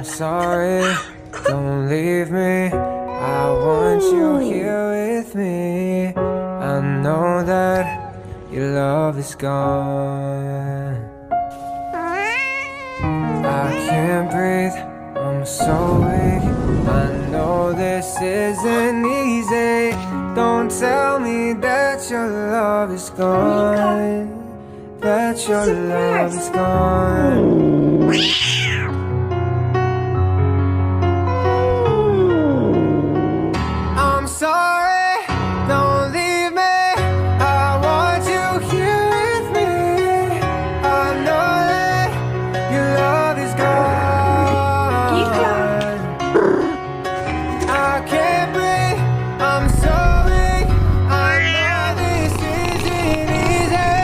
sorry, don't leave me. I want you here with me. I know that your love is gone. I can't breathe, I'm so weak. I know this isn't easy. Don't tell me that your love is gone. That your love is gone.